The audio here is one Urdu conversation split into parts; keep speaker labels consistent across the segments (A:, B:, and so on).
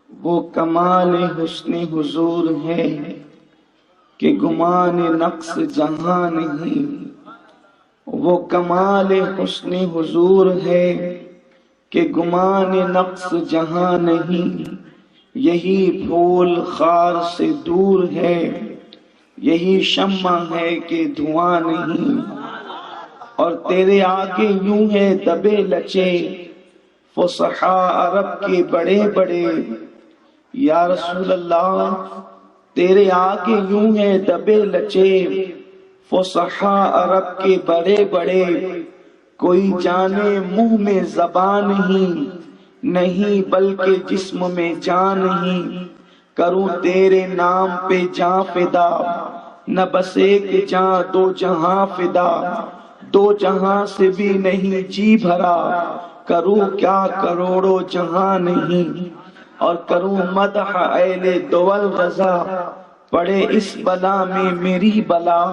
A: وہ کمال حسن حضور ہے کہ گمان نقص جہاں نہیں، وہ کمال حسن حضور ہے کہ گمان نقص جہاں نہیں، یہی پھول خار سے دور ہے، یہی شمع ہے کہ دھواں نہیں، اور تیرے آگے یوں ہے دبے لچے فصحاء عرب کے بڑے بڑے، یا رسول اللہ تیرے آگے یوں ہے دبے لچے فصحاء عرب کے بڑے بڑے، کوئی جانے منہ میں زبان نہیں بلکہ جسم میں جان نہیں، کروں تیرے نام پہ جاں فدا، نہ بس ایک جاں دو جہاں فدا، دو جہاں سے بھی نہیں جی بھرا، کروں کیا کروڑوں جہاں نہیں، اور کروں مدح اہل دول رضا، پڑے اس بلا میں میری بلا،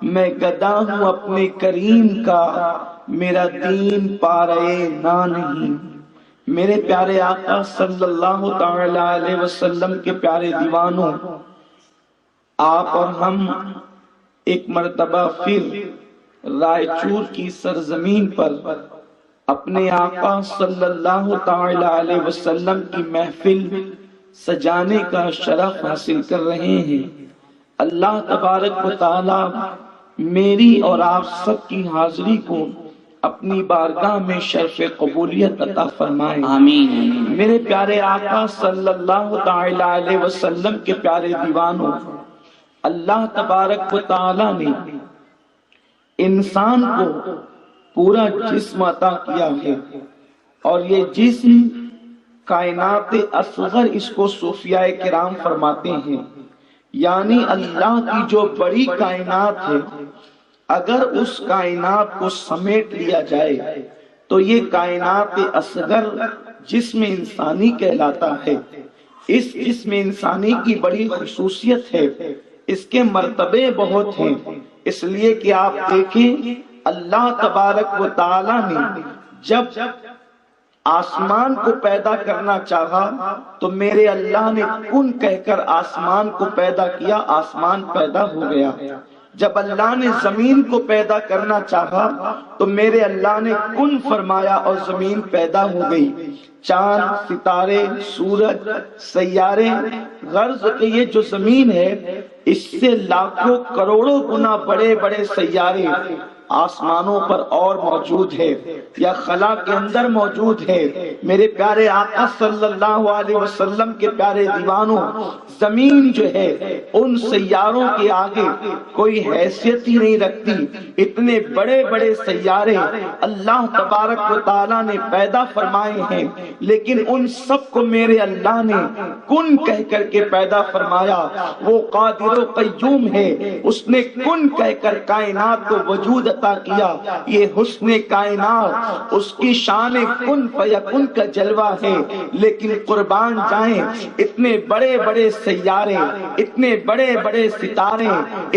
A: میں گدا ہوں اپنے کریم کا، میرا دین پارے نہ نہیں۔ میرے پیارے آقا صلی اللہ تعالی علیہ وسلم کے پیارے دیوانوں، آپ اور ہم ایک مرتبہ پھر رائے چور کی سرزمین پر اپنے آقا صلی اللہ تعالی علیہ وسلم کی محفل سجانے کا شرف حاصل کر رہے ہیں۔ اللہ تبارک و تعالی میری اور آپ سب کی حاضری کو اپنی بارگاہ میں شرف قبولیت عطا فرمائے، آمین۔ میرے پیارے آقا صلی اللہ تعالی علیہ وسلم کے پیارے دیوانوں، اللہ تبارک و تعالی نے انسان کو پورا جسم عطا کیا ہے، اور یہ جسم کائنات اصغر اس کو صوفیاء کرام فرماتے ہیں، یعنی اللہ کی جو بڑی کائنات ہے اگر اس کائنات کو سمیٹ لیا جائے تو یہ کائنات اصغر جسم انسانی کہلاتا ہے۔ اس جسم انسانی کی بڑی خصوصیت ہے، اس کے مرتبے بہت ہیں، اس لیے کہ آپ دیکھیں اللہ تبارک و تعالی نے جب آسمان کو پیدا کرنا چاہا تو میرے اللہ نے کن کہہ کر آسمان کو پیدا کیا، آسمان پیدا ہو گیا۔ جب اللہ نے زمین کو پیدا کرنا چاہا تو میرے اللہ نے کن فرمایا اور زمین پیدا ہو گئی۔ چاند، ستارے، سورج، سیارے، غرض کہ یہ جو زمین ہے اس سے لاکھوں کروڑوں گنا بڑے بڑے سیارے آسمانوں پر اور موجود ہے یا خلا کے اندر موجود ہے۔ میرے پیارے آقا صلی اللہ علیہ وسلم کے پیارے دیوانوں، زمین جو ہے ان سیاروں کے آگے کوئی حیثیت ہی نہیں رکھتی، اتنے بڑے بڑے سیارے اللہ تبارک و تعالی نے پیدا فرمائے ہیں، لیکن ان سب کو میرے اللہ نے کن کہہ کر کے پیدا فرمایا۔ وہ قادر و قیوم ہے، اس نے کن کہہ کر کائنات کو وجود عطا کیا۔ یہ حسن کائنات اس کی شان کن فیکن کا جلوہ ہے، لیکن قربان جائیں اتنے بڑے بڑے سیارے، اتنے بڑے بڑے ستارے،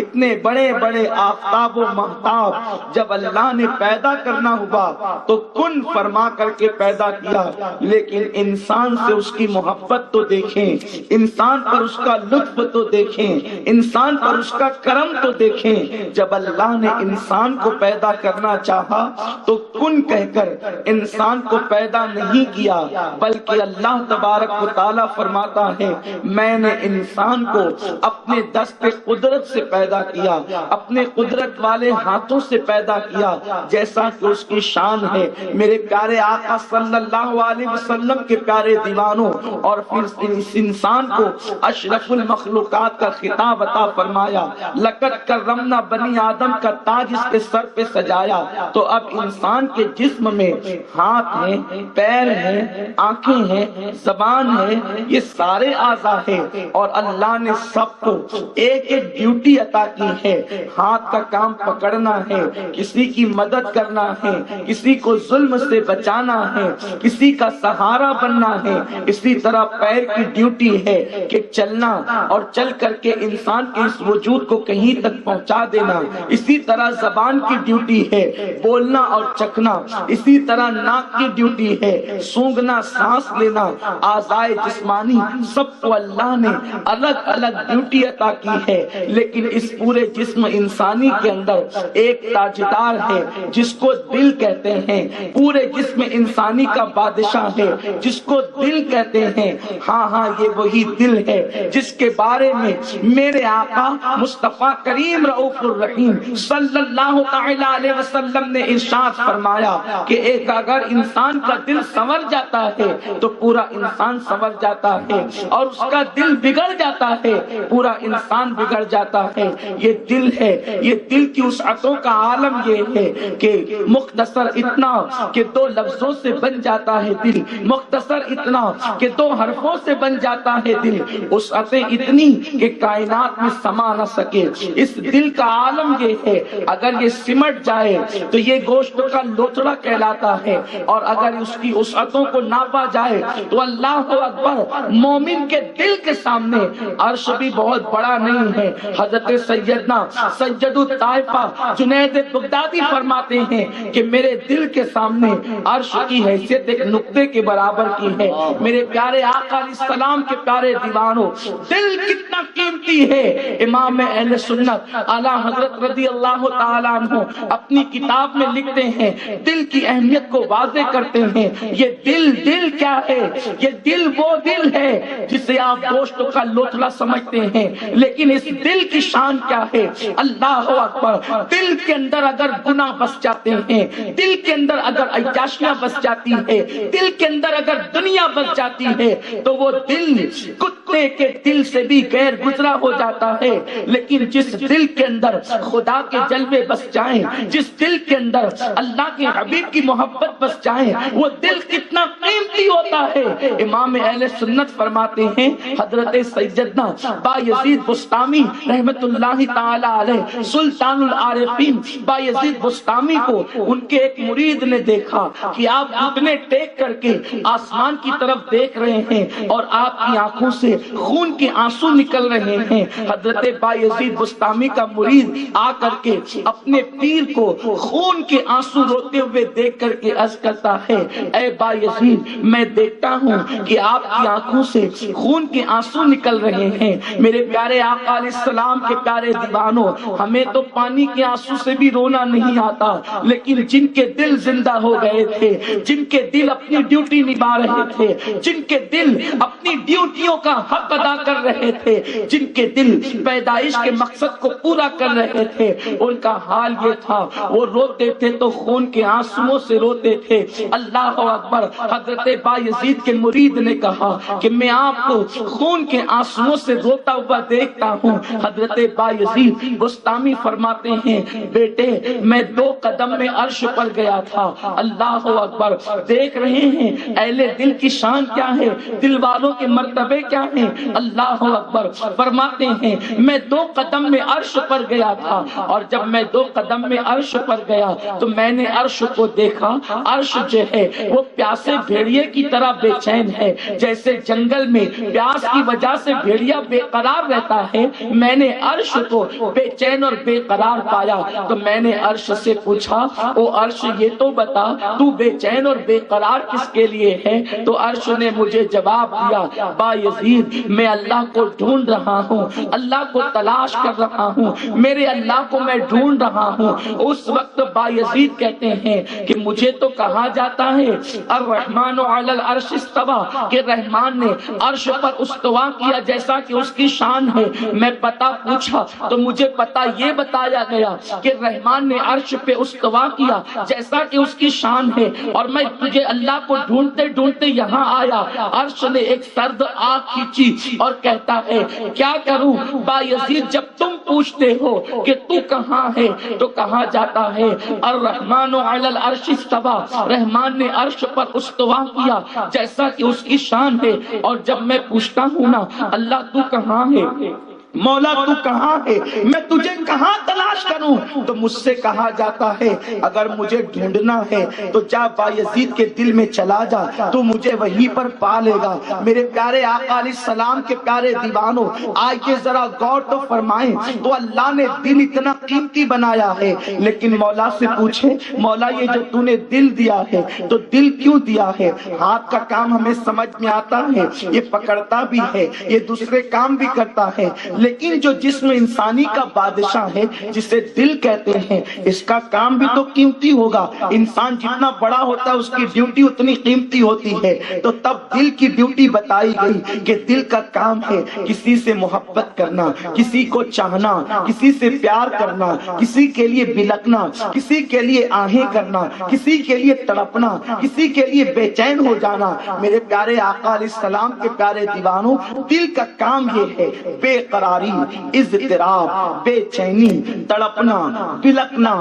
A: اتنے بڑے بڑے آفتاب و مہتاب جب اللہ نے پیدا کرنا ہوا تو کن فرما کر کے پیدا کیا، لیکن انسان سے اس کی محبت تو دیکھیں، انسان پر اس کا لطف تو دیکھیں، انسان پر اس کا کرم تو دیکھیں۔ جب اللہ نے انسان کو پیدا کرنا چاہا تو کن کہہ کر انسان کو پیدا نہیں کیا، بلکہ اللہ تبارک و تعالی فرماتا ہے میں نے انسان کو اپنے دست قدرت سے پیدا کیا، اپنے قدرت والے ہاتھوں سے پیدا کیا، جیسا کہ اس کی شان ہے۔ میرے پیارے آقا صلی اللہ علیہ وسلم کے پیارے دیوانوں، اور پھر اس انسان کو اشرف المخلوقات کا خطاب عطا فرمایا، لقد کرمنا بنی آدم کا تاج اس کے سر پہ سجایا۔ تو اب انسان کے جسم میں ہاتھ ہیں، پیر ہیں، آنکھیں ہیں، زبان ہے، یہ سارے اعضاء ہیں، اور اللہ نے سب کو ایک ایک ڈیوٹی عطا کی ہے۔ ہاتھ کا کام پکڑنا ہے، کسی کی مدد کرنا ہے، کسی کو ظلم سے بچانا ہے، کسی کا سہارا بننا ہے۔ اسی طرح پیر کی ڈیوٹی ہے کہ چلنا اور چل کر کے انسان کے اس وجود کو کہیں تک پہنچا دینا۔ اسی طرح زبان کی ڈیوٹی ہے بولنا اور چکھنا، اسی طرح ناک کی ڈیوٹی ہے سونگھنا، سانس لینا، اعضائے جسمانی سب کو اللہ نے الگ الگ ڈیوٹی عطا کی ہے، لیکن اس پورے جسم انسانی کے اندر ایک تاجدار ہے جس کو دل کہتے ہیں، پورے جسم انسانی کا بادشاہ ہے جس کو دل کہتے ہیں۔ ہاں ہاں، یہ وہی دل ہے جس کے بارے میں میرے آقا مصطفیٰ کریم رؤوف الرحیم صلی اللہ تعالی علیہ وسلم نے ارشاد فرمایا کہ ایک اگر انسان کا دل سنور جاتا ہے تو پورا انسان سنور جاتا ہے، اور اس کا دل بگڑ جاتا ہے پورا انسان بگڑ جاتا ہے۔ یہ دل ہے، یہ دل کی وسعتوں کا عالم یہ ہے کہ مختصر اتنا کہ دو لفظوں سے بن جاتا ہے دل، مختصر اتنا کہ دو حرفوں سے بن جاتا ہے دل، وسعتیں اتنی کہ کائنات میں سما نہ سکے۔ اس دل کا عالم یہ ہے، اگر یہ سمٹ جائے تو یہ گوشت کا لوتھڑا کہلاتا ہے، اور اگر اس کی وسعتوں کو ناپا جائے تو اللہ اکبر، مومن کے دل کے سامنے عرش بھی بہت بڑا نہیں ہے۔ حضرت سیدنا سید الطائفہ جنید بغدادی فرماتے ہیں کہ میرے دل کے سامنے عرش کی حیثیت ایک نقطے کے برابر کی ہے۔ میرے پیارے آقا علیہ السلام کے پیارے دیوانوں، دل کتنا قیمتی ہے۔ امام اہل سنت اعلیٰ حضرت رضی اللہ تعالیٰ عنہ اپنی کتاب میں لکھتے ہیں، دل کی اہمیت کو واضح کرتے ہیں۔ یہ دل کیا ہے؟ یہ دل وہ دل ہے جسے آپ گوشت کا لوتھڑا سمجھتے ہیں، لیکن اس دل کی شان کیا ہے؟ اللہ اکبر! دل کے اندر اگر گناہ بس جاتے ہیں، دل کے اندر اگر عیاشیاں بس جاتی ہے، دل کے اندر اگر دنیا بس جاتی ہے تو وہ دل کتے کے دل سے بھی غیر گزرا ہو جاتا ہے۔ لیکن جس دل کے اندر خدا کے جلوے بس جائیں، جس دل کے اندر اللہ کے حبیب کی محبت بس جائیں، وہ دل کتنا قیمتی ہوتا ہے۔ امام اہل سنت فرماتے ہیں، حضرت سیدنا بایزید بسطامی رحمت اللہ تعالی علیہ سلطان العارفین بایزید بسطامی کو ان کے ایک مرید نے دیکھا کہ آپ گھٹنے ٹیک کر کے آسمان کی طرف دیکھ رہے ہیں اور آپ کی آنکھوں سے خون کے آنسو نکل رہے ہیں۔ حضرت بایزید بسطامی کا مرید آ کر کے اپنے پیر کو خون کے آنسو روتے ہوئے دیکھ کر کے عرض کرتا ہے، اے بایزید، میں دیکھتا ہوں کہ آپ کی آنکھوں سے خون کے آنسو نکل رہے ہیں۔ میرے پیارے آقا علیہ السلام کے پیارے دیوانوں، ہمیں تو پانی کے آنسو سے بھی رونا نہیں آتا، لیکن جن کے دل زندہ ہو گئے تھے، جن کے دل اپنی ڈیوٹی نبھا رہے تھے، جن کے دل اپنی ڈیوٹیوں کا حق ادا کر رہے تھے، جن کے دل پیدائش کے مقصد کو پورا کر رہے تھے، ان کا حال یہ تھا، وہ روتے تھے تو خون کے آنسوؤں سے روتے تھے۔ اللہ اکبر! حضرت بایزید کے مرید نے کہا کہ میں آپ کو خون کے آنسوؤں سے روتا ہوا دیکھتا ہوں۔ حضرت بایزید بسطامی فرماتے ہیں، بیٹے، میں 2 قدم میں عرش پر گیا تھا۔ اللہ اکبر! دیکھ رہے ہیں اہل دل کی شان کیا ہے، دل والوں کے مرتبے کیا ہیں۔ اللہ اکبر! فرماتے ہیں میں 2 قدم میں عرش پر گیا تھا، اور جب میں 2 قدم میں عرش پر گیا تو میں نے عرش کو دیکھا۔ عرش جو ہے وہ پیاسے بھیڑیے کی طرح بے چین ہے، جیسے جنگل میں پیاس کی وجہ سے بھیڑیا بے قرار رہتا ہے، میں نے عرش کو بے چین اور بے قرار پایا۔ تو میں نے عرش سے پوچھا، او عرش یہ تو بتا تو بے چین اور بے قرار کس کے لیے ہے؟ تو عرش نے مجھے جواب دیا، بایزید، میں اللہ کو ڈھونڈ رہا ہوں، اللہ کو تلاش کر رہا ہوں، میرے اللہ کو میں ڈھونڈ رہا ہوں۔ اس وقت بایزید کہتے ہیں کہ مجھے تو کہا جاتا ہے الرحمن علی العرش استوى، کہ رحمان نے عرش پر استوا کیا جیسا کہ اس کی شان ہے۔ میں پتہ پوچھا تو مجھے پتہ یہ بتایا گیا کہ رحمان نے عرش پہ استوا کیا جیسا کہ اس کی شان ہے، اور میں تجھے اللہ کو ڈھونڈتے ڈھونڈتے یہاں آیا۔ عرش نے ایک سرد آنکھ کھینچی اور کہتا ہے کیا کروں بایزید، جب تم پوچھتے ہو کہ تو کہاں ہے تو کہا جاتا ہے الرحمن علی العرش استوى، رحمان نے عرش پر استوا کیا جیسا کہ اس کی شان ہے، اور جب میں پوچھتا ہوں نا اللہ تو کہاں ہے مولا تو کہاں ہے، میں تجھے کہاں تلاش کروں؟ تو مجھ سے کہا جاتا ہے اگر مجھے ڈھونڈنا ہے تو جا بایزید کے دل میں چلا جا، تو مجھے وہیں پر پا لے گا۔ میرے پیارے آقا علیہ السلام کے پیارے دیوانوں، آئیے ذرا غور تو فرمائیں، تو اللہ نے دل اتنا قیمتی بنایا ہے، لیکن مولا سے پوچھے مولا یہ جو تو نے دل دیا ہے تو دل کیوں دیا ہے؟ ہاتھ کا کام ہمیں سمجھ میں آتا ہے، یہ پکڑتا بھی ہے، یہ دوسرے کام بھی کرتا ہے، لیکن جو جسم انسانی کا بادشاہ ہے جسے دل کہتے ہیں، اس کا کام بھی تو قیمتی ہوگا۔ انسان جتنا بڑا ہوتا ہے اس کی ڈیوٹی اتنی قیمتی ہوتی ہے، تو تب دل کی ڈیوٹی بتائی گئی کہ دل کا کام ہے کسی سے محبت کرنا، کسی کو چاہنا، کسی سے پیار کرنا، کسی کے لیے بلکنا، کسی کے لیے آہیں کرنا، کسی کے لیے تڑپنا، کسی کے لیے بے چین ہو جانا۔ میرے پیارے آقا علیہ السلام کے پیارے دیوانوں، دل کا کام یہ ہے بے قراری، اضطراب، بے چینی، تڑپنا، بلکنا،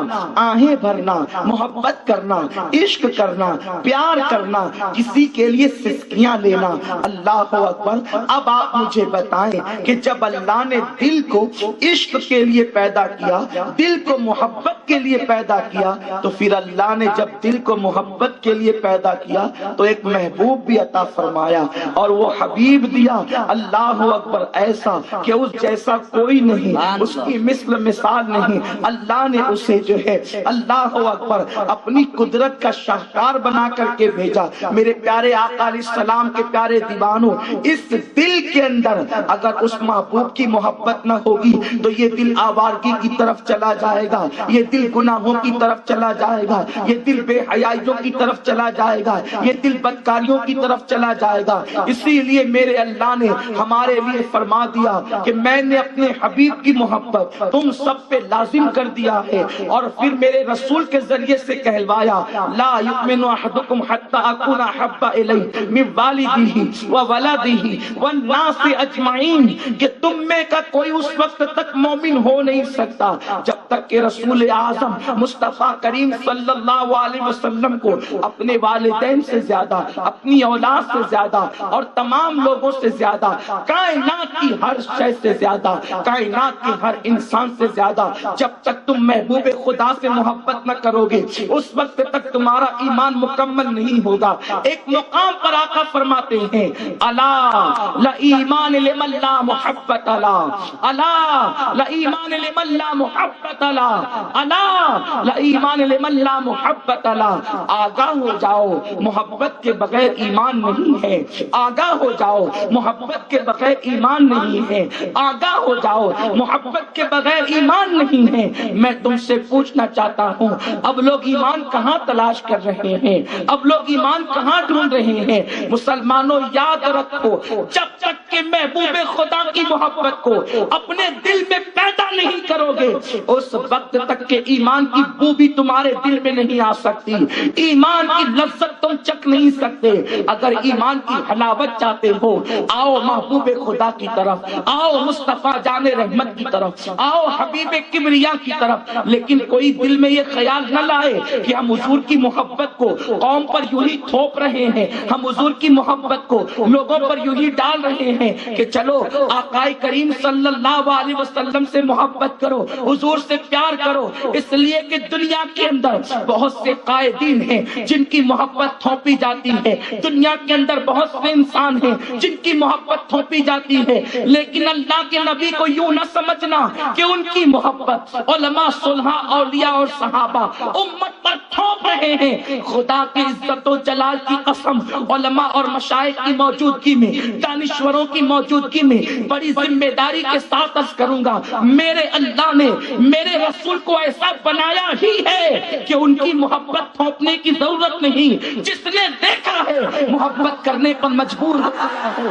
A: آہیں بھرنا، محبت کرنا، عشق کرنا، پیار کرنا، کسی کے لیے سسکیاں لینا۔ اللہ اکبر۔ اب آپ مجھے بتائیں کہ جب اللہ نے دل کو عشق کے لیے پیدا کیا، دل کو محبت کے لیے پیدا کیا، تو پھر اللہ نے جب دل کو محبت کے لیے پیدا کیا تو ایک محبوب بھی عطا فرمایا، اور وہ حبیب دیا۔ اللہ اکبر، ایسا کہ اس جیسا کوئی نہیں، اس کی مثل مثال نہیں۔ اللہ نے اسے جو ہے اللہ اکبر اپنی قدرت کا شاہکار بنا کر کے بھیجا۔ میرے پیارے آقا علیہ السلام کے پیارے دیوانوں، اس دل کے اندر اگر اس محبوب کی محبت نہ ہوگی تو یہ دل آوارگی کی طرف چلا جائے گا، یہ دل گناہوں کی طرف چلا جائے گا، یہ دل بے حیائیوں کی طرف چلا جائے گا، یہ دل بدکاریوں کی طرف چلا جائے گا۔ اسی لیے میرے اللہ نے ہمارے لیے فرما دیا کہ میں نے اپنے حبیب کی محبت تم سب پہ لازم کر دیا ہے، اور پھر میرے رسول کے ذریعے سے کہلوایا لا یؤمن احدکم حتی اکون احب الیہ من والدہ وولدہ والناس اجمعین، کہ تم میں کا کوئی اس وقت تک مومن ہو نہیں سکتا جب تک کہ رسول اعظم مصطفیٰ کریم صلی اللہ علیہ وسلم کو اپنے والدین سے زیادہ، اپنی اولاد سے زیادہ، اور تمام لوگوں سے زیادہ، کائنات کی ہر شے سے زیادہ، کائنات کے ہر انسان سے زیادہ، جب تک تم محبوب خدا سے محبت نہ کرو گے اس وقت تک تمہارا ایمان مکمل نہیں ہوگا۔ ایک مقام پر آقا فرماتے ہیں الا لایمان لمن لا محبت لا، الا لایمان لمن لا محبت لا، الا لایمان لمن لا محبت لا۔ آگاہ ہو جاؤ، محبت کے بغیر ایمان نہیں ہے، آگاہ ہو جاؤ، محبت کے بغیر ایمان نہیں ہے، آگاہ ہو جاؤ، محبت کے بغیر ایمان نہیں ہے۔ میں تم سے پوچھنا چاہتا ہوں اب لوگ ایمان کہاں تلاش کر رہے ہیں، اب لوگ ایمان کہاں ڈھونڈ رہے ہیں؟ مسلمانوں یاد رکھو، جب تک کہ محبوب خدا کی محبت کو اپنے دل میں پیدا نہیں کرو گے اس وقت تک کہ ایمان کی بو بھی تمہارے دل میں نہیں آ سکتی، ایمان کی لذت تم چکھ نہیں سکتے۔ اگر ایمان کی حلاوت چاہتے ہو آؤ محبوب خدا کی طرف، آؤ مصطفیٰ جان رحمت کی طرف، آؤ حبیب کبریا کی طرف، لیکن کوئی دل میں یہ خیال نہ لائے کہ ہم حضور کی محبت کو قوم پر یوں ہی تھوپ رہے ہیں، ہم حضور کی محبت کو لوگوں پر یوں ہی ڈال رہے ہیں کہ چلو آقا کریم صلی اللہ علیہ وسلم سے محبت کرو، حضور سے پیار کرو، اس لیے کہ دنیا کے اندر بہت سے قائدین ہیں جن کی محبت تھوپی جاتی ہے، دنیا کے اندر بہت سے انسان ہیں جن کی محبت تھوپی جاتی ہے، لیکن اللہ کے نبی کو یوں نہ سمجھنا کہ ان کی محبت علماء، صلحاء، اولیاء اور صحابہ امت پر تھوپ رہے ہیں۔ خدا کی عزت و جلال کی قسم، علماء اور مشائخ کی موجودگی میں، دانشوروں کی موجودگی میں بڑی ذمہ داری کے ساتھ عرض کروں گا، میرے اللہ نے میرے رسول کو ایسا بنایا ہی ہے کہ ان کی محبت تھوپنے کی ضرورت نہیں۔ جس نے دیکھا ہے محبت کرنے پر مجبور ہو گیا ہے،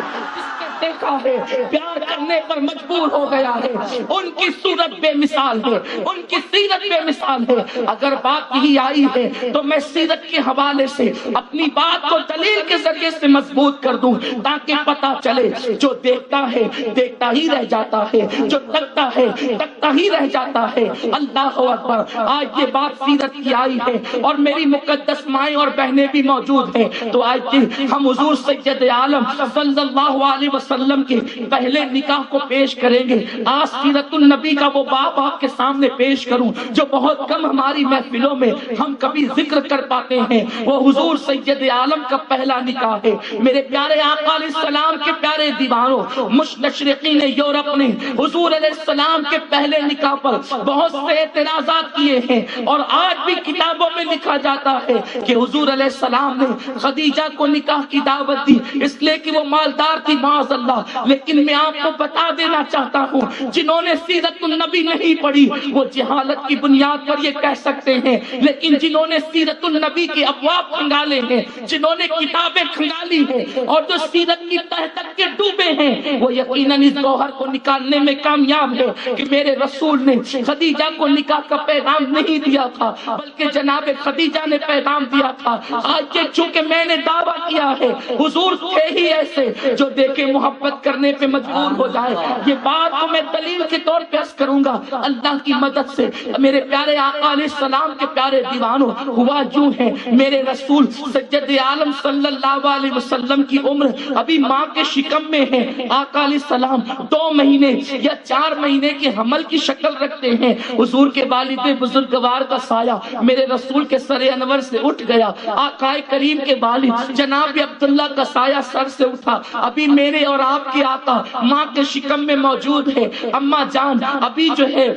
A: دیکھا ہے پیار کرنے پر مجبور ہو گیا ہے۔ ان کی صورت بے مثال ہے، ان کی سیرت بے مثال ہے۔ اگر بات یہی آئی ہے تو میں سیرت کے حوالے سے اپنی بات کو دلیل کے ذریعے سے مضبوط کر دوں تاکہ پتہ چلے جو دیکھتا ہے دیکھتا ہی رہ جاتا ہے، جو تکتا ہے تکتا ہی رہ جاتا ہے۔ اللہ اکبر، آج یہ بات سیرت کی آئی ہے اور میری مقدس مائیں اور بہنیں بھی موجود ہیں، تو آج ہم حضور سید عالم صلی اللہ علیہ وسلم وسلم کے پہلے نکاح کو پیش کریں گے. آج سیرت النبی کا وہ باب آپ کے سامنے پیش کروں جو بہت کم ہماری محفلوں میں ہم کبھی ذکر کر پاتے ہیں. وہ حضور سید عالم کا پہلا نکاح ہے. میرے پیارے آقا علیہ السلام کے پیارے دیوانوں، مستشرقین یورپ نے حضور علیہ السلام کے پہلے نکاح پر بہت سے اعتراضات کیے ہیں، اور آج بھی کتابوں میں لکھا جاتا ہے کہ حضور علیہ السلام نے خدیجہ کو نکاح کی دعوت دی اس لیے کہ وہ مالدار تھی معاذ اللہ. لیکن میں آپ کو بتا دینا چاہتا ہوں، جنہوں نے سیرت النبی نہیں پڑھی وہ جہالت کی بنیاد پر یہ کہہ سکتے ہیں، لیکن جنہوں نے سیرت النبی کے ابواب کھنگالے ہیں، جنہوں نے کتابیں کھنگالی ہیں اور جو سیرت کی تہ تک کے ڈوبے ہیں، وہ یقیناً اس گوہر کو نکالنے میں کامیاب ہے کہ میرے رسول نے خدیجہ کو نکاح کا پیغام نہیں دیا تھا بلکہ جناب خدیجہ نے پیغام دیا تھا. آج یہ چونکہ میں نے دعویٰ کیا ہے حضور تھے ہی ایسے جو دیکھے محبت کرنے پہ مجبور ہو جائے. یہ بات کو میں دلیل کے طور پہ عرض کروں گا اللہ کی مدد سے. میرے پیارے آقا علیہ السلام کے پیارے دیوانوں، ہوا یوں ہے میرے رسول سید عالم صلی اللہ علیہ وسلم کی عمر ابھی ماں کے شکم میں ہے. آقا علیہ السلام 2 مہینے یا 4 مہینے کے حمل کی شکل رکھتے ہیں. حضور کے والد بزرگوار کا سایہ میرے رسول کے سر انور سے اٹھ گیا. آقا کریم کے والد جناب عبداللہ کا سایہ سر سے اٹھا. ابھی میرے اور آپ کے آقا ماں کے شکم میں موجود ہے. اما جان ابھی جو ہے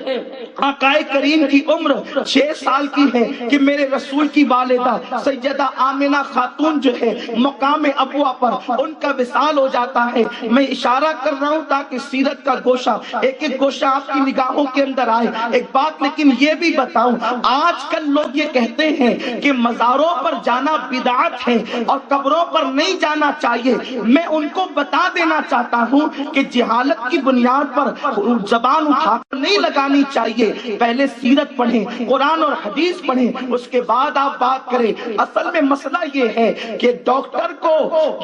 A: آقا کریم کی عمر 6 سال کی ہے کہ میرے رسول کی والدہ سیدہ آمنہ خاتون جو ہے مقام ابوا پر ان کا وصال ہو جاتا ہے. میں اشارہ کر رہا ہوں تاکہ سیرت کا گوشہ ایک ایک گوشہ آپ کی نگاہوں کے اندر آئے. ایک بات لیکن یہ بھی بتاؤں، آج کل لوگ یہ کہتے ہیں کہ مزاروں پر جانا بدعت ہے اور قبروں پر نہیں جانا چاہیے. میں ان کو بتا دینا چاہتا ہوں کہ جہالت کی بنیاد پر زبان اٹھا کر نہیں لگانی چاہیے. پہلے سیرت پڑھیں، قرآن اور حدیث پڑھیں، اس کے بعد آپ بات کریں. اصل میں مسئلہ یہ ہے کہ ڈاکٹر کو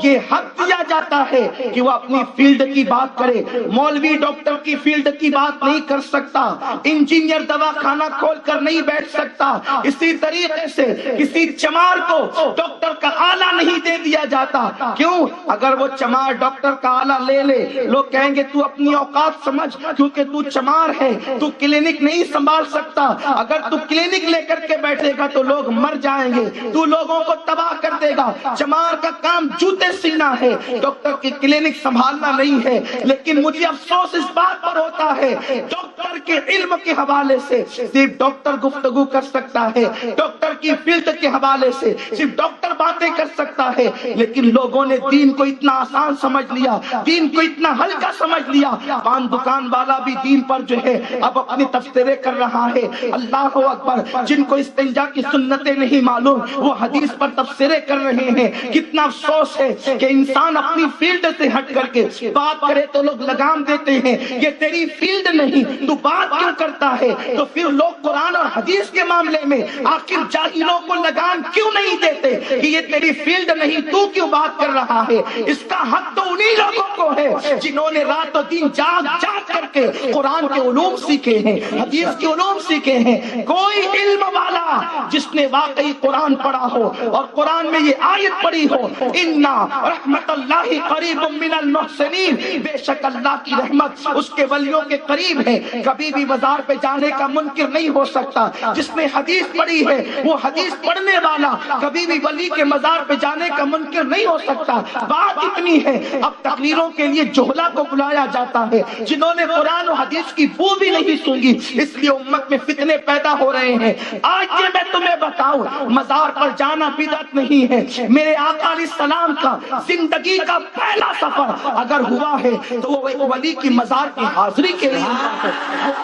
A: یہ حق دیا جاتا ہے کہ وہ اپنی فیلڈ کی بات کرے. مولوی ڈاکٹر کی فیلڈ کی بات نہیں کر سکتا، انجینئر دواخانہ کھول کر نہیں بیٹھ سکتا. اسی طریقے سے کسی چمار کو ڈاکٹر کا آلہ نہیں دے دیا جاتا. کیوں؟ اگر وہ چمار ڈاکٹر کا آلہ لے لے لوگ کہیں گے تو اپنی اوقات سمجھ، کیونکہ تو چمار ہے، تو کلینک نہیں سنبھال سکتا. اگر تو کلینک لے کر کے بیٹھے گا تو لوگ مر جائیں گے، تو لوگوں کو تباہ کر دے گا. چمار کا کام جوتے سینا ہے، ڈاکٹر کی کلینک سنبھالنا نہیں ہے. لیکن مجھے افسوس اس بات پر ہوتا ہے ڈاکٹر کے علم کے حوالے سے صرف ڈاکٹر گفتگو کر سکتا ہے، ڈاکٹر کی فیلڈ کے حوالے سے صرف ڈاکٹر باتیں کر سکتا ہے. لیکن لوگوں نے دین کو اتنا آسان سمجھ لیا، دین کو اتنا ہلکا سمجھ لیا. پان دکان والا بھی دین پر جو ہے اب اپنی تفسیریں کر رہا ہے. اللہ اکبر. جن کو استنجا کی سنتیں نہیں معلوم وہ حدیث پر تفسیریں کر رہے ہیں. کتنا افسوس ہے کہ انسان اپنی فیلڈ سے ہٹ کر کے بات کرے تو لوگ لگام دیتے ہیں یہ تیری فیلڈ نہیں، تو بات کیوں کرتا ہے؟ تو پھر لوگ قرآن اور حدیث کے معاملے میں آخر جاہلوں کو لگام کیوں نہیں دیتے کہ یہ تیری فیلڈ نہیں، تو کیوں بات کر رہا ہے؟ اس کا حق تو انہی لوگوں کو ہے جنہوں نے رات و دن جاگ جاگ کر کے قرآن کے علوم سیکھے ہیں، حدیث کے علوم سیکھے ہیں. کوئی علم والا جس نے واقعی قرآن پڑھا ہو اور قرآن میں یہ آیت پڑھی ہو اِنَّا رحمت اللہ قریب من المحسنین، بے شک اللہ کی رحمت اس کے ولیوں کے قریب ہے، کبھی بھی بازار پہ جانے کا منکر نہیں ہو سکتا. جس نے حدیث پڑھی ہے وہ حدیث پڑھنے والا کبھی بھی ولی کے مزار پہ جانے کا منکر نہیں ہو سکتا. بات اتنی ہے اب تقریروں کے لیے جہلا کو بلایا جاتا ہے جنہوں نے قرآن و حدیث کی بو بھی نہیں سنگی، اس لیے امت میں فتنے پیدا ہو رہے ہیں. آج یہ میں تمہیں بتاؤں مزار پر جانا بدعت نہیں ہے. میرے آقا علیہ السلام کا زندگی کا پہلا سفر اگر ہوا ہے تو وہ ایک ولی کی مزار کی حاضری کے لیے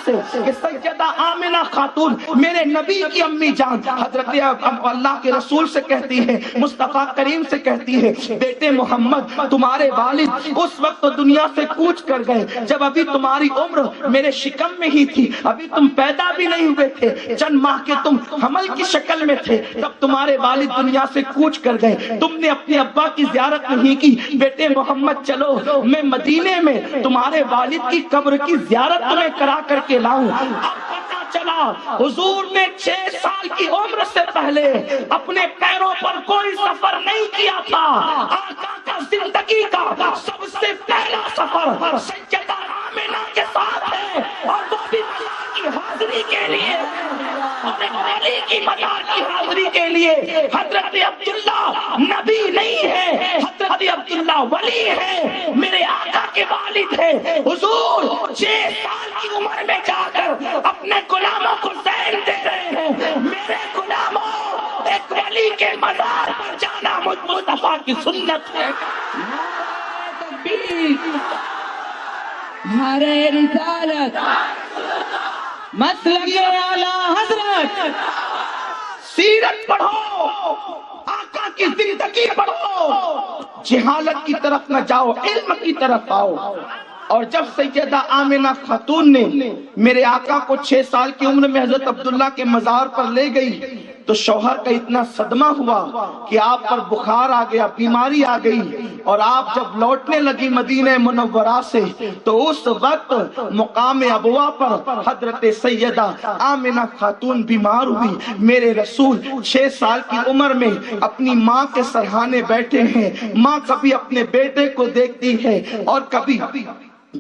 A: کہ سیدہ آمنہ خاتون میرے نبی کی امی جان حضرت اللہ کے رسول سے کہتی ہے، مصطفیٰ کریم سے کہتی ہے، بیٹے محمد تمہارے والد اس وقت دنیا سے کوچ کر گئے جب ابھی تمہاری عمر میرے شکم میں ہی تھی، ابھی تم پیدا بھی نہیں ہوئے تھے، چند ماہ کے تم حمل کی شکل میں تھے تب تمہارے والد دنیا سے کوچ کر گئے. تم نے اپنے ابا کی زیارت نہیں کی. بیٹے محمد چلو میں مدینے میں تمہارے والد کی قبر کی زیارت تمہیں کرا کر کے لاؤں. چلا حضور نے 6 سال کی عمر سے پہلے اپنے پیروں پر کوئی سفر نہیں کیا تھا. آقا کا زندگی کا سب سے پر سیدہ آمنہ کے ساتھ ہے، اور وہ بھی مزار کی حاضری کے لیے، اور ایک ولی کی مزار کی حاضری کے لیے۔ حضرت عبداللہ نبی نہیں ہے، حضرت عبداللہ ولی ہے، میرے آقا کے والد ہے۔ حضور 6 سال کی عمر میں جا کر اپنے غلاموں کو زین دے رہے ہیں، میرے غلاموں ایک ولی کے مزار پر جانا مجھ مصطفیٰ کی سنت ہے۔
B: نعرہ رسالت، مسلک اعلیٰ حضرت۔
A: سیرت پڑھو، آقا کی زندگی پڑھو، جہالت کی طرف نہ جاؤ، علم کی طرف آؤ۔ اور جب سیدہ آمنہ خاتون نے میرے آقا کو 6 سال کی عمر میں حضرت عبداللہ کے مزار پر لے گئی تو شوہر کا اتنا صدمہ ہوا کہ آپ پر بخار آ گیا، بیماری آ گئی، اور آپ جب لوٹنے لگی مدینہ منورہ سے تو اس وقت مقام ابوا پر حضرت سیدہ آمنہ خاتون بیمار ہوئی۔ میرے رسول 6 سال کی عمر میں اپنی ماں کے سرہانے بیٹھے ہیں، ماں کبھی اپنے بیٹے کو دیکھتی ہے اور کبھی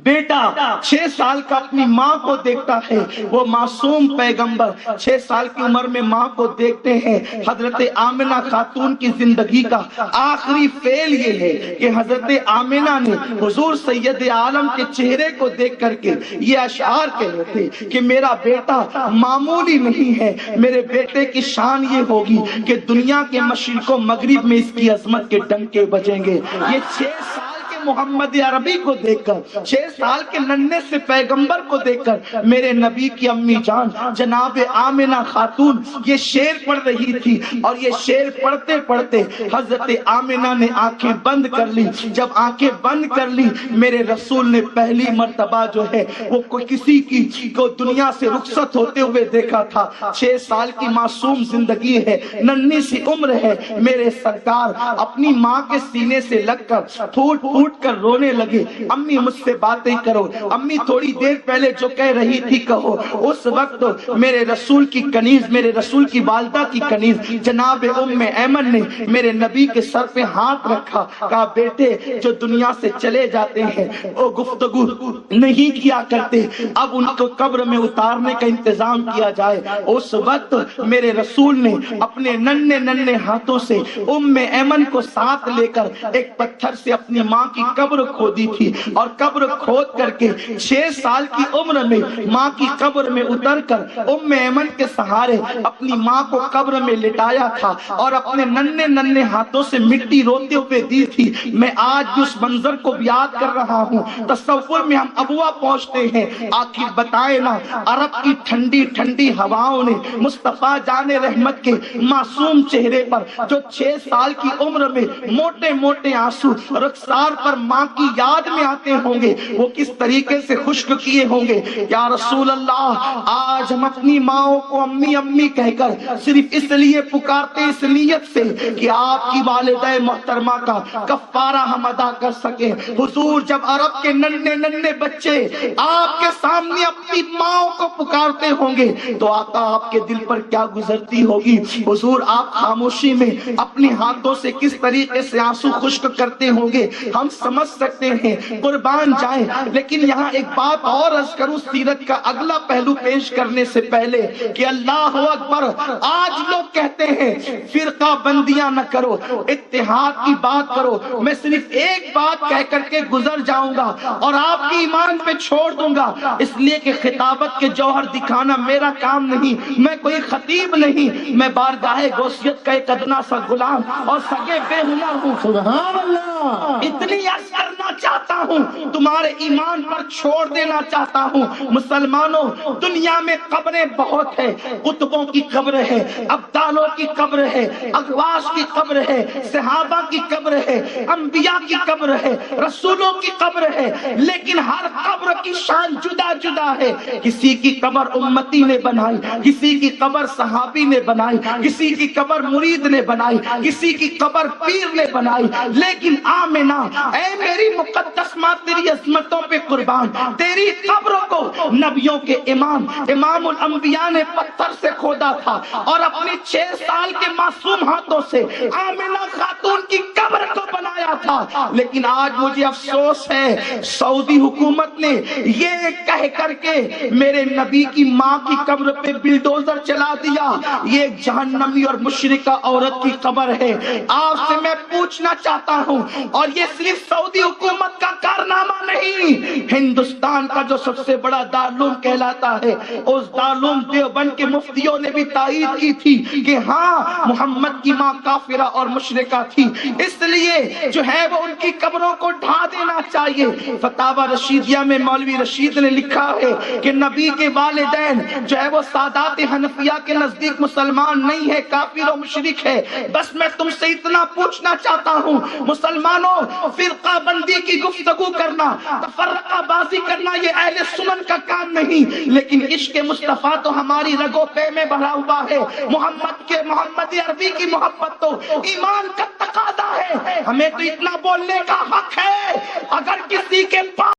A: بیٹا 6 سال کا اپنی ماں کو دیکھتا ہے۔ وہ معصوم پیغمبر 6 سال کی عمر میں ماں کو دیکھتے ہیں۔ حضرت آمنہ خاتون کی زندگی کا آخری فعل یہ ہے کہ حضرت آمنہ نے حضور سید عالم کے چہرے کو دیکھ کر کے یہ اشعار کہے تھے کہ میرا بیٹا معمولی نہیں ہے، میرے بیٹے کی شان یہ ہوگی کہ دنیا کے مشرق و مغرب میں اس کی عظمت کے ڈنکے بجیں گے۔ یہ 6 سال محمد عربی کو دیکھ کر، 6 سال کے ننھے سے پیغمبر کو دیکھ کر میرے نبی کی امی جان جناب آمنہ خاتون یہ شعر پڑھ رہی تھی، اور یہ شعر پڑھتے پڑھتے حضرت آمنہ نے آنکھیں بند کر لی۔ جب آنکھیں بند کر لی، میرے رسول نے پہلی مرتبہ جو ہے وہ کوئی کسی کی کو دنیا سے رخصت ہوتے ہوئے دیکھا تھا۔ 6 سال کی معصوم زندگی ہے، ننھی سی عمر ہے، میرے سرکار اپنی ماں کے سینے سے لگ کر پھوٹ پھوٹ کر رونے لگے۔ امی مجھ سے باتیں کرو، امی تھوڑی دیر پہلے جو کہہ رہی تھی کہو۔ اس وقت میرے رسول کی کنیز، میرے رسول کی والدہ کی کنیز جناب ام ایمن نے میرے نبی کے سر پہ ہاتھ رکھا، کہا بیٹے جو دنیا سے چلے جاتے ہیں وہ گفتگو نہیں کیا کرتے، اب ان کو قبر میں اتارنے کا انتظام کیا جائے۔ اس وقت میرے رسول نے اپنے ننھے ننھے ہاتھوں سے ام ایمن کو ساتھ لے کر ایک پتھر سے اپنی ماں کی قبر کھودی تھی، اور قبر کھود کر کے 6 سال کی عمر میں ماں کی قبر میں اتر کر ام ایمن کے سہارے اپنی ماں کو قبر میں لٹایا تھا، اور اپنے ننھے ننھے ہاتھوں سے مٹی روتے ہوئے دی تھی۔ میں آج بھی اس منظر کو یاد کر رہا ہوں۔ تصور میں ہم ابوا پہنچتے ہیں، آخر بتائے نا عرب کی ٹھنڈی ٹھنڈی ہواؤں نے مصطفیٰ جان رحمت کے معصوم چہرے پر جو 6 سال کی عمر میں موٹے موٹے آنسو رخسار پر ماں کی یاد میں آتے ہوں گے، وہ کس طریقے سے خشک کیے ہوں گے۔ یا رسول اللہ، آج ہم اپنی ماں کو امی امی کہہ کر صرف اس لیے پکارتے، اس نیت سے کہ آپ کی والدہ محترمہ کا کفارہ ہم ادا کر سکیں۔ حضور جب عرب کے ننھے ننھے بچے آپ کے سامنے اپنی ماں کو پکارتے ہوں گے تو آقا آپ کے دل پر کیا گزرتی ہوگی۔ حضور آپ خاموشی میں اپنے ہاتھوں سے کس طریقے سے آنسو خشک کرتے ہوں گے ہم سمجھ سکتے ہیں، قربان جائیں۔ لیکن یہاں ایک بات اور عرض کروں سیرت کا اگلا پہلو پیش کرنے سے پہلے کہ اللہ اکبر، آج لوگ کہتے ہیں فرقہ بندیاں نہ کرو، اتحاد کی بات کرو۔ میں صرف ایک بات کہہ کر کے گزر جاؤں گا اور آپ کی ایمان پہ چھوڑ دوں گا، اس لیے کہ خطابت کے جوہر دکھانا میرا کام نہیں، میں کوئی خطیب نہیں، میں بارگاہ غوثیت کا ایک ادنا سا غلام اور سگے بے ہنر ہوں۔ سبحان اللہ، اتنی عرض کرنا چاہتا ہوں، تمہارے ایمان پر چھوڑ دینا چاہتا ہوں۔ مسلمانوں، دنیا میں قبریں بہت ہیں، قطبوں کی قبر ہے، ابدالوں کی قبر ہے، اغواث کی قبر ہے، صحابہ کی قبر ہے، انبیاء کی قبر ہے، رسولوں کی قبر ہے، لیکن ہر قبر کی شان جدا جدا ہے۔ کسی کی قبر امتی نے بنائی، کسی کی قبر صحابی نے بنائی، کسی کی قبر مرید نے بنائی، کسی کی قبر پیر نے بنائی، لیکن آمنہ اے میری مقدس چشمہ تیری عظمتوں پہ قربان، تیری قبروں کو نبیوں کے امام الانبیاء نے پتھر سے کھودا تھا اور اپنی 6 سال کے معصوم ہاتھوں سے آمنہ خاتون کی قبر کو بنایا تھا۔ لیکن آج مجھے افسوس ہے سعودی حکومت نے یہ کہہ کر کے میرے نبی کی ماں کی قبر پہ بلڈوزر چلا دیا، یہ ایک جہنمی اور مشرکہ عورت کی قبر ہے۔ آپ سے میں پوچھنا چاہتا ہوں، اور یہ صرف سعودی حکومت کا کارنامہ نہیں، ہندوستان کا جو سب سے بڑا دارالعلوم کہلاتا ہے، اس دارالعلوم دیوبند کے مفتیوں نے بھی تائید کی تھی کہ ہاں محمد کی ماں کافرہ اور مشرکہ تھی، اس لیے جو ہے وہ ان کی قبروں کو ڈھا دینا چاہیے۔ فتاوی رشیدیہ میں مولوی رشید نے لکھا ہے کہ نبی کے والدین جو ہے وہ سادات حنفیہ کے نزدیک مسلمان نہیں ہے، کافر و مشرک ہے۔ بس میں تم سے اتنا پوچھنا چاہتا ہوں مسلمانوں، فرقہ بندی کی گفتگو کرنا، تفرقہ بازی کرنا یہ اہل سنن کا کام نہیں، لیکن عشق مصطفیٰ تو ہماری رگوں پہ میں بھرا ہوا ہے، محمد عربی کی محبت تو ایمان کا تقاضا ہے، ہمیں تو اتنا بولنے کا حق ہے اگر کسی کے پاس